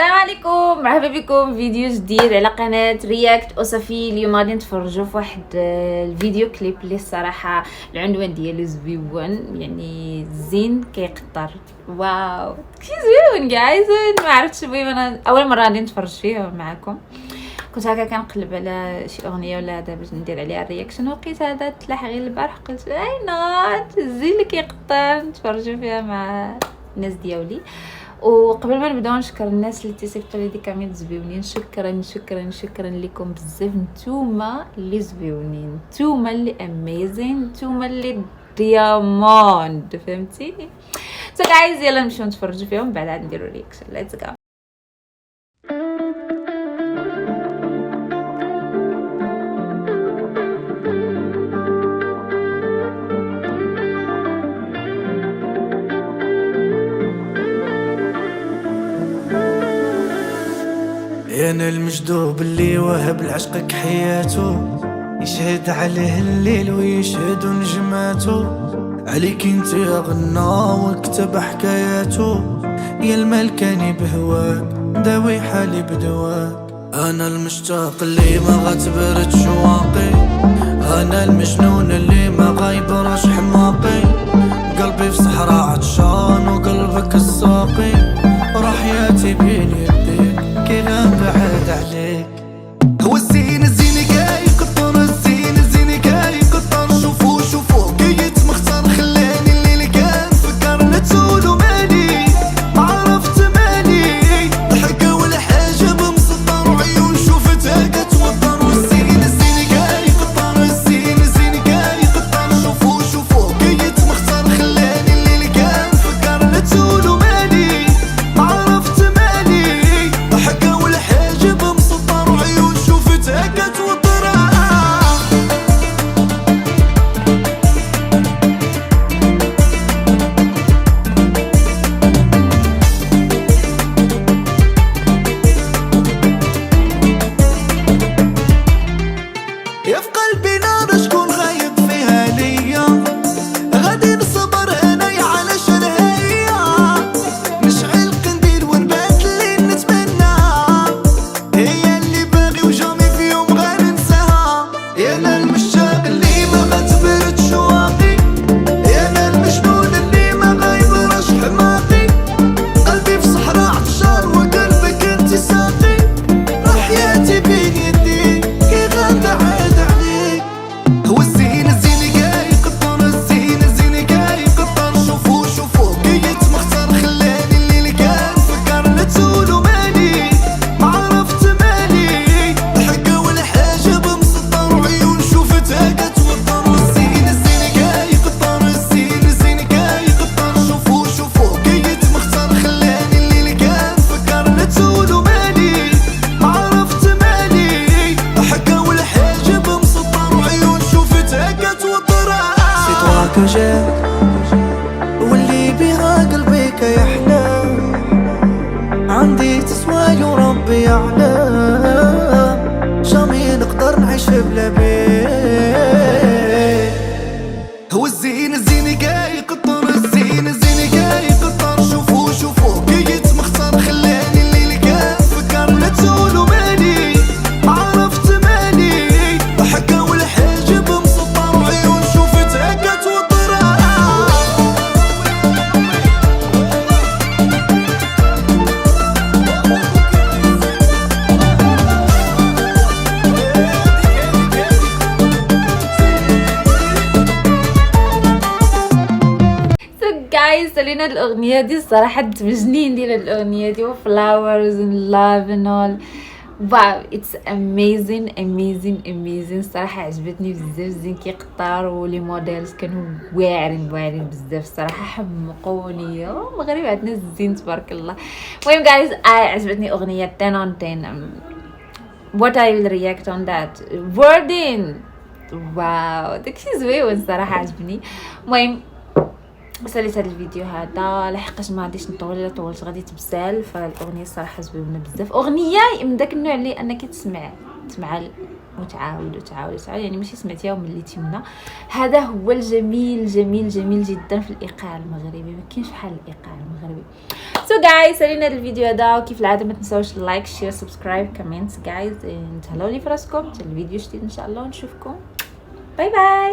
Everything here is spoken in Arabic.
السلام عليكم، مرحبا بكم فيديو جديد على قناه رياكت وصفي. اليوم غادي نتفرجوا في واحد الفيديو كليب اللي الصراحه العنوان ديالو زويون، يعني زين كيقطر. واو كي زويون جايز، ما عرفتش المهم انا اول مره غادي نتفرج فيه معكم. كنت هكا كنقلب على شي اغنيه ولا هذا باش ندير عليها الرياكشن، وقيت هذا تلاح غير البارح، قلت اي نوت الزين اللي كيقطر نتفرجوا فيها مع الناس ديالي. وقبل ما نبداو نشكر الناس اللي تيصيفطوا لي دي كاميرات زويونين، شكرا شكرا شكرا لكم بزاف. نتوما اللي زويونين، نتوما اللي اميزين، نتوما اللي دياموند، فهمتيني؟ سو جايز يلا نمشيو نتفرجوا فيهم بعد عاد نديروا رياكشن. ليتس جو. انا المجذوب اللي وهب لعشقك حياته، يشهد عليه الليل ويشهد نجماته، عليك انت غنى وكتب حكاياته، يا الملكاني بهواك داوي حالي بدواك. انا المشتاق اللي ما غتبرد شواقي، انا المجنون اللي ما غيبرش حماقي، قلبي في صحراء عطشان وقلبك الساقي، وحياتي بين يديك كي غنبعد عليك. هو الزين الزين جاي قطر، الزين الزين جاي قطر، شوفو شوفو قيت مختار، خلاني الليل كان فكرنا تقولوا مالي، ما عرفت مالي، ضحكة ولا حاجة بمسطر، وعيون شوفتها كتوتر. والزين الزين جاي قطر، الزين الزين جاي قطر، شوفو شوفو قيت مختار، خلاني الليل كان فكرنا تقولوا مالي، ما عرفت مالي، ضحكة ولا حاجة بمسطر، وعيون شوفتها كتوتر. يا في قلبي نار شكون غايب فيها ليا، غادي نصبر انا علشان هي، نشعل قنديل ونبات اللي نتمنى، هي اللي باغي وجامي في يوم غننساها. يا انا المشتاق اللي ما غتبرد شواقي، يا انا المجنون اللي ما غيبرش حماقي، قلبي في صحراء عطشان وقلبك انت ساقي، حياتي بين يديك كي غنبعد عليك. هو الزين الزين جاي قطر، الزين الزين جاي قطر، شوفو شوفو قيت مختار، خلاني الليل كان فكرنا تقولوا مالي، ما عرفت مالي، ضحكة ولا حاجة بمسطر، وعيون شوفتها كتوتر. والزين الزين جاي قطر، الزين الزين جاي قطر، شوفو شوفو قيت مختار، خلاني الليل كان فكرنا تقولوا مالي، ما عرفت مالي، ضحكة ولا حاجة بمسطر، وعيون شوفتها كتوتر. سي طوا كو جات واللي بها قلبي كيحلى، عندي تسواي وربي يعلم، جامي نقدر نعيش بلا بيه. هو الزين الزين جاي قطر، الزين الزين جاي قطر، شوفو شوفو قيت مختار، خلاني الليل كان فكرنا تقولوا مالي، ما عرفت مالي، ضحكة ولا حاجة بمسطر، وعيون شوفتها كتوتر. جايز سالينا الاغنيه دي الصراحه مجنين ديال الاغنيه دي، وفلاورز اند لاف اند اول. واو اتس اميزين اميزين اميزين، الصراحه عجبتني بزاف، زين كيقطر، ولي موديلز كانوا واعرين بزاف الصراحه، حمقوني. المغرب عندنا زين تبارك الله. المهم جايز عجبتني اغنيه 10 on 10. what I will react on that wording. واو داكشي زويون الصراحه عجبني. المهم وصلت هذا الفيديو هذا، لحقاش ما غاديش نطول، الا طولت غادي تبسال. فالاغنيه الصراحه زوينه بزاف، اغنيه من داك النوع اللي انك تسمع وتعاود وتعاود وتعاود، يعني ماشي سمعتيها ومليتي منها. هذا هو الجميل جميل جميل جدا في الايقاع المغربي، ما كاينش بحال الايقاع المغربي. سو جايز سالينا الفيديو هذا، وكيف العاده ما تنساوش لايك شير سبسكرايب كومنت جايز. تهلاو لي في راسكم، الفيديو جديد ان شاء الله ونشوفكم. باي باي.